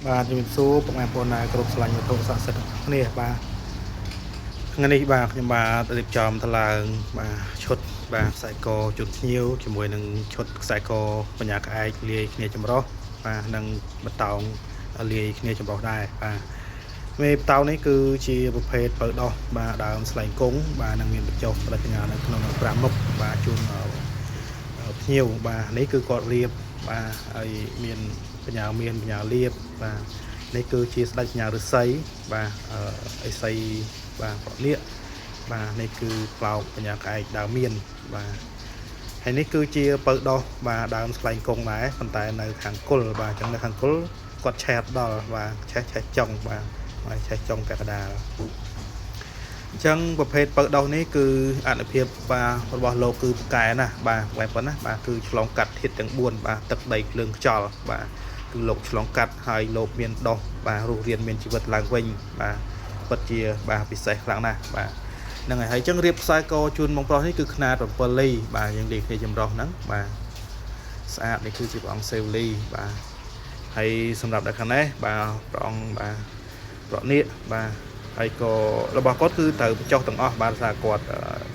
បាទជំរាបសួរបងប្អូនណាគ្រប់ឆ្លាញ់វត្ថុស័ក្តិសិទ្ធិគ្នាបាទថ្ងៃនេះបាទខ្ញុំបាទរៀបចំថ្លើងបាទឈុតបាទខ្សែកជូនភ្ញៀវជាមួយនឹងឈុតខ្សែកបញ្ញាក្អែកលាយគ្នាចម្រោះបាទនិងបតោងលាយគ្នាចម្រោះដែរបាទមេបតោងនេះគឺជាប្រភេទបើដោះបាទដើមស្លែងគង់បាទនឹងមានបញ្ចុះបរិញ្ញានៅក្នុង5មុខបាទជូនភ្ញៀវបាទនេះគឺគាត់រៀបបាទហើយមានបញ្ញាមានបញ្ញាលៀបបាទនេះគឺជាស្ដេចបញ្ញាឫស្សីបាទអេសីបាទប្រលៀកបាទនេះគឺផ្លោកបញ្ញាក្អែកដើមមានបាទហើយនេះគឺជាបើដោះបាទដើមស្លែងគង់ដែរប៉ុន្តែនៅខាងគល់បាទអញ្ចឹងនៅខាងគល់គាត់ឆេះដល់បាទឆេះចុងបាទហើយឆេះចុងកណ្ដាលអញ្ចឹងប្រភេទបើដោះនេះគឺអនុភាពបាទរបស់លោកគឺផ្កែណាបាទប៉ុណ្ណាបាទគឺឆ្លងកាត់ធាតុទាំង4បាទទឹកដីភ្លើងខ្យល់បាទគឺលោកឆ្លងកាត់ហើយលោកមានដោះបាទរស់រានមានជីវិតឡើងវិញបាទពិតជាបាទពិសេសខ្លាំងណាស់បាទហ្នឹងហើយអញ្ចឹងរៀបខ្សែកជូនបងប្រុសនេះគឺខ្នាត7លីបាទយើងលេខគ្នាចម្រុះហ្នឹងបាទស្អាតនេះគឺជាព្រះអង្គសេវលីបាទហើយសម្រាប់នៅខាងនេះបាទព្រះអង្គបាទប្រណិបាទហើយក៏របស់គាត់គឺត្រូវបញ្ចុះទាំងអស់បាទថាគាត់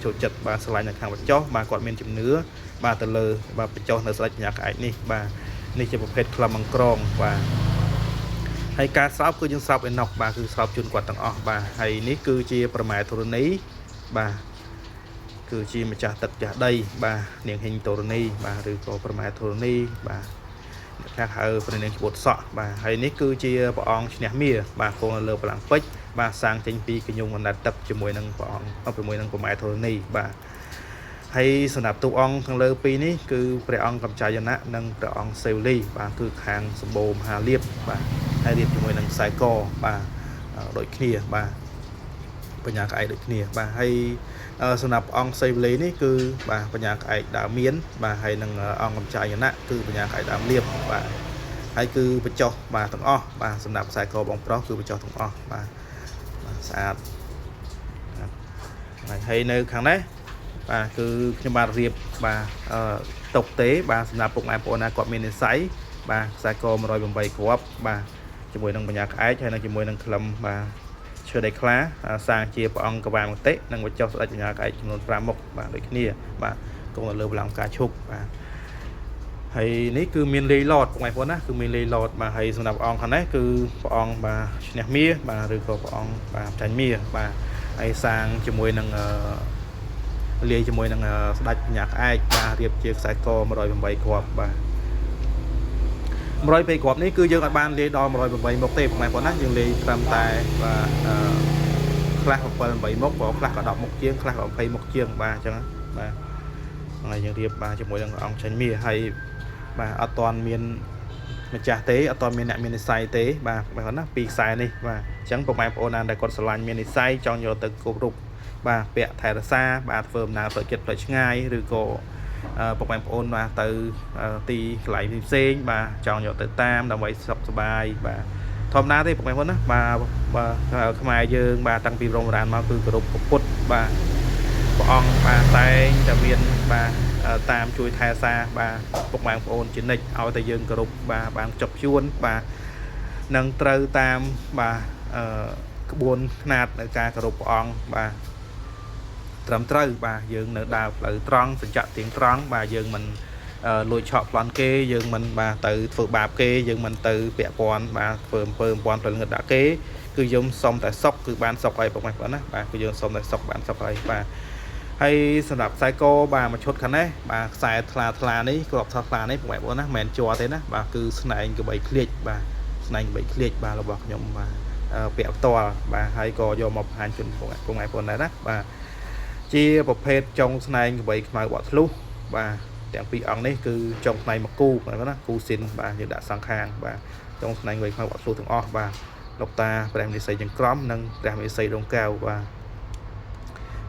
ចូលចិត្តបាទឆ្លាញ់នៅខាងបញ្ចុះបាទគាត់មានជំនឿបាទទៅលើបាទបញ្ចុះនៅស្ដេចបញ្ញាក្អែកនេះបាទនេះជាប្រភេទក្លឹមអង្ក្រងបាទហើយការស្រោបគឺយើងស្រោបអេណុកបាទគឺស្រោបជូនគាត់ទាំងអស់បាទហើយនេះគឺជាប្រម៉ែធរណីបាទគឺជាម្ចាស់ទឹកចាស់ដីបាទនាងហិញធរណីបាទឬក៏ប្រម៉ែធរណីបាទអ្នកហៅព្រះនាងច្បូតសក់បាទហើយនេះគឺជាព្រះអង្គឈ្នះមារបាទគង់នៅលើបល្ល័ង្កពេជ្របាទសាងចេញពីកញ្ញុងអណ្ដាតទឹកជាមួយនឹងព្រះអង្គជាមួយនឹងប្រម៉ែធរណីបាទហើយសម្រាប់ទូអង្គខាងលើពីរនេះគឺព្រះអង្គកម្ចាយណៈនិងព្រះអង្គសេវលីបាទគឺខាងសម្បូរមហាលៀបបាទហើយរៀបជាមួយនឹងខ្សែកបាទដូចគ្នាបាទបញ្ញាក្អែកដូចគ្នាបាទហើយសម្រាប់អង្គសេវលីនេះគឺបាទបញ្ញាក្អែកដើមមានបាទហើយនឹងអង្គកម្ចាយណៈគឺបញ្ញាក្អែកដើមលៀបបាទហើយគឺបញ្ចុះបាទទាំងអស់បាទសម្រាប់ខ្សែកបងប្រុសគឺបញ្ចុះទាំងអស់បាទស្អាតហើយនៅខាងនេះបាទគឺខ្ញុំបាទរៀបបាទតុកទេបាទសម្រាប់ពុកម៉ែបងប្អូនណាគាត់មាននិស្ស័យបាទខ្សែក108គ្រាប់បាទជាមួយនឹងបញ្ញាក្អែកហើយនឹងជាមួយនឹងក្លឹមបាទឈើដីខ្លាសាងជាព្រះអង្គកវាមតិនិងបញ្ចុះស្ដេចបញ្ញាក្អែកចំនួន5មុខបាទដូចគ្នាបាទគង់នៅលើបល្ល័ង្កការឈប់បាទហើយនេះគឺមានលេីឡតបងប្អូនណាគឺមានលេីឡតបាទហើយសម្រាប់អង្គខាងនេះគឺព្រះអង្គបាទឈ្នះមារបាទឬក៏ព្រះអង្គបាទចាញ់មារបាទហើយសាងជាមួយនឹងលាយជាមួយនឹងស្ដេចបញ្ញាក្អែកបាទរៀបជាខ្សែក108គ្រាប់បាទ108គ្រាប់នេះគឺយើងអាចបានលាយដល់108មុខទេបងប្អូនណាយើងលាយត្រឹមតែបាទខ្លះ7 8មុខក៏ខ្លះក៏10មុខជាងខ្លះក៏20មុខជាងបាទអញ្ចឹងបាទហើយយើងរៀបបាទជាមួយនឹងអង្គចាញ់មារហើយបាទអត់ទាន់មានម្ចាស់ទេអត់ទាន់មានអ្នកមាននិស្ស័យទេបាទបងប្អូនណាពីខ្សែនេះបាទអញ្ចឹងបងប្អូនណាដែលគាត់ស្រឡាញ់មាននិស្ស័យចង់យកទៅគប់រូបបាទពាក់ថែរក្សាបាទធ្វើដំណើរទៅចិត្តផ្លូវឆ្ងាយឬក៏បងប្អូនបាទទៅទីកន្លែងផ្សេងបាទចង់យកទៅតាមដើម្បីសុខសប្បាយបាទធម្មតាទេបងប្អូនណាបាទខ្មែរយើងបាទតាំងពីរងរានមកគឺគោរពពុទ្ធបាទព្រះអង្គបាទតែងតែមានបាទតាមជួយថែរក្សាបាទពុកម៉ែបងប្អូនជានិច្ចឲ្យតែយើងគោរពបាទបានចុកជួនបាទនឹងត្រូវតាមបាទក្បួនខ្នាតនៅការគោរពព្រះអង្គបាទត្រឹមត្រូវបាទយើងនៅដើរផ្លូវត្រង់សច្ចៈទៀងត្រង់បាទយើងមិនលួចឆក់ប្លន់គេយើងមិនបាទទៅធ្វើបាបគេយើងមិនទៅពាក់ព័ន្ធបាទធ្វើអំពើអំព័ន្ធប្រលឹងដាក់គេគឺយើងសុំតែសុខគឺបានសុខហើយបងប្អូនណាបាទគឺយើងសុំតែសុខបានសុខហើយបាទហើយសម្រាប់ខ្សែកបាទមួយឈុតខាងនេះបាទខ្សែថ្លានេះគ្រាប់ថ្លានេះបងប្អូនណាមិនមែនជាប់ទេណាបាទគឺស្នែងកបីឃ្លៀចបាទស្នែងកបីឃ្លៀចបាទរបស់ខ្ញុំបាទពាក់ផ្ទាល់បាទហើយក៏យកមកបង្ហាញជូនបងប្អូនដែរណាបាទជាប្រភេទចុងស្នែងកបីខ្មៅបក់ធ្លុះបាទទាំងពីរអង្គនេះគឺចុងស្នែងមកគូណាគូស៊ីនបាទយើងដាក់សងខាងបាទចុងស្នែងកបីខ្មៅបក់ធ្លុះទាំងអស់បាទលោកតាព្រះនិស្ស័យចង្ក្រមនិងព្រះនិស្ស័យដងកែវបាទ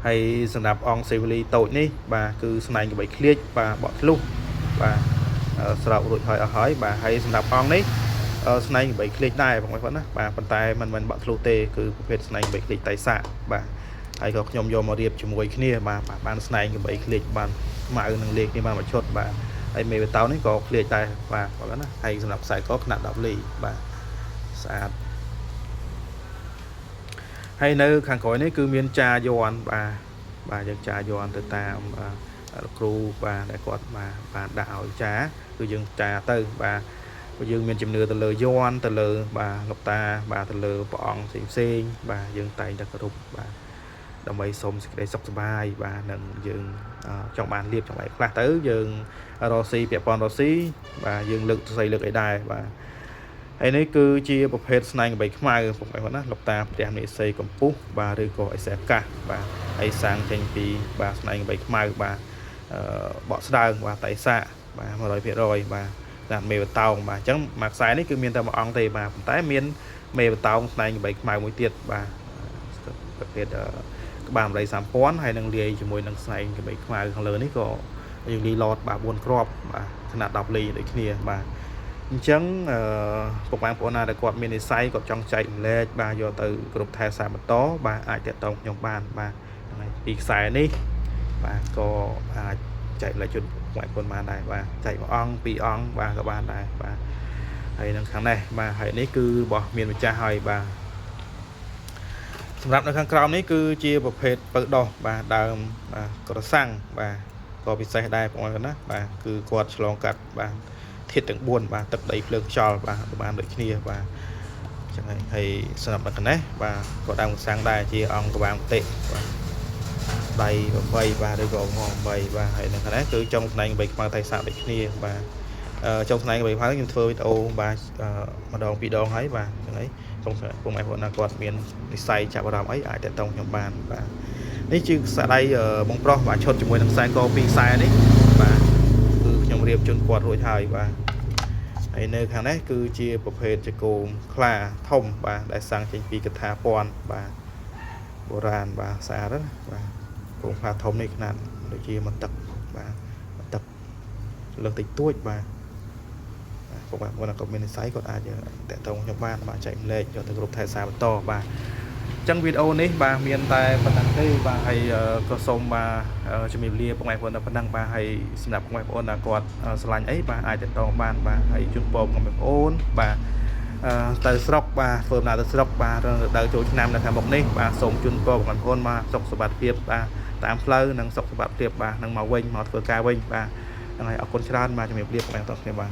ហើយសម្រាប់អង្គសេវលីតូចនេះបាទគឺស្នែងកបីឃ្លៀចបាទបក់ធ្លុះបាទស្រោបរួចហើយអស់ហើយបាទហើយសម្រាប់អង្គនេះស្នែងកបីឃ្លៀចដែរបងប្អូនណាបាទប៉ុន្តែមិនមែនបក់ធ្លុះទេគឺប្រភេទស្នែងកបីឃ្លៀចតៃសាបាទហើយក៏ខ្ញុំយកមករៀបជាមួយគ្នាបាទបានស្នែងកបីឃ្លៀចបានខ្មៅនឹងលេខនេះបានមួយឈុតបាទហើយមេបតោនេះក៏ឃ្លៀចដែរបាទបងប្អូនណាហើយសម្រាប់ខ្សែកខ្នាត10លីបាទ ស្អាតហើយនៅខាងក្រោយនេះគឺមានចាយ័នបាទយើងចាយ័នទៅតាមគ្រូបាទដែលគាត់បានដាក់ឲ្យចាគឺយើងចាទៅបាទយើងមានជំនឿទៅលើយ័នទៅលើបាទលោកតាបាទទៅលើព្រះអង្គផ្សេងបាទយើងតែងតែគោរពបាទដើម្បីសូមសេចក្តីសុខសប្បាយបាទនឹងយើងចង់បានលៀបចង់បានខ្លះទៅយើងរកស៊ីពាក់ព័ន្ធរកស៊ីបាទយើងលើកសរសៃលើកអីដែរបាទហើយនេះគឺជាប្រភេទស្នែងកបីខ្មៅពុកអីគាត់ណាលោកតាផ្ទះនិស័យកម្ពុជាបាទឬក៏អេសកាសបាទហើយសាំងចេញពីបាទស្នែងកបីខ្មៅបាទបកស្ដើងបាទតៃសាបាទ 100% បាទតាមមេបតោងបាទអញ្ចឹងមួយខ្សែនេះគឺមានតែមួយអង្គទេបាទប៉ុន្តែមានមេបតោងស្នែងកបីខ្មៅមួយទៀតបាទប្រភេទក្បាល8 3000ហើយនឹងលាយជាមួយនឹងស្នែងកបីខ្មៅខាងលើនេះក៏យើងលីឡតបាទ4គ្រាប់បាទຂະຫນាត់10លីដូចគ្នាបាទអញ្ចឹងពុកម៉ែបងប្អូនណាដែលគាត់មាននិស្ស័យគាត់ចង់ចែករំលែកបាទយកទៅគ្រប់ថែសារបន្តបាទអាចតាក់ទងខ្ញុំបានបាទហ្នឹងហើយពីខ្សែនេះបាទក៏អាចចែករំលែកជូនពុកម៉ែបងប្អូនបានដែរបាទចែកមួយអង្គពីរអង្គបាទក៏បានដែរបាទហើយនឹងខាងនេះបាទហើយនេះគឺរបស់មានម្ចាស់ហើយបាទសម្រាប់នៅខាងក្រោមនេះគឺជាប្រភេទពៅដោះបាទដើមបាទក្រសាំងបាទក៏ពិសេសដែរបងប្អូនណាបាទគឺគាត់ឆ្លងកាត់បាទធាតុទាំង4បាទទឹកដីភ្លើងខ្យល់បាទបានដូចគ្នាបាទអញ្ចឹងហើយសម្រាប់នៅខាងនេះបាទក៏ដើមក្រសាំងដែរជាអង្គក្បាលតិបាទដៃ8បាទឬក៏ង8បាទហើយនៅខាងនេះគឺចុងស្នែង8ខ្មៅថៃសាដូចគ្នាបាទចុងស្នែង8ខ្មៅខ្ញុំធ្វើវីដេអូបាទម្ដងពីរដងហើយបាទហ្នឹងហើយពុកម៉ែបងប្អូនណាគាត់មាននិស្ស័យចាប់អារម្មណ៍អីអាចតាក់ទងខ្ញុំបានបាទនេះជាខ្សែដៃបងប្រុសបាទឈុតជាមួយនឹងខ្សែក2ខ្សែនេះបាទគឺខ្ញុំរៀបជូនគាត់រួចហើយបាទហើយនៅខាងនេះគឺជាប្រភេទចកោមខ្លាធំបាទដែលសាំងចេញពីកថាពន្ធបាទបុរាណបាទស្អាតណាបាទកោមខ្លាធំនេះຂະຫນាត់ដូចជាមួយទឹកបាទទឹកលើកតិចតួចបាទពុកម៉ែបងប្អូនក៏មាននិស្ស័យគាត់អាចតាក់ទងខ្ញុំបានបាទចែកម្លែកយកទៅគ្រប់ថែសារបន្តបាទអញ្ចឹងវីដេអូនេះបាទមានតែប៉ុណ្ណឹងទេបាទហើយក៏សូមបាទជំរាបលាពុកម៉ែបងប្អូនតែប៉ុណ្ណឹងបាទហើយសម្រាប់ពុកម៉ែបងប្អូនដែលគាត់ស្រឡាញ់អីបាទអាចតាក់ទងបានបាទហើយជូនពរពុកម៉ែបងប្អូនបាទទៅស្រុកបាទធ្វើដំណើរទៅស្រុកបាទរដូវចូលឆ្នាំនៅខាងមុខនេះបាទសូមជូនពរពុកម៉ែបងប្អូនបាទសុខសុវត្ថិភាពបាទតាមផ្លូវនិងសុខសុវត្ថិភាពបាទនឹងមកវិញមកធ្វើការវិញបាទហ្នឹងហើយអរគុណច្រើនបាទជំរាបលាពុកម៉ែបងប្អូនគ្នាបាទ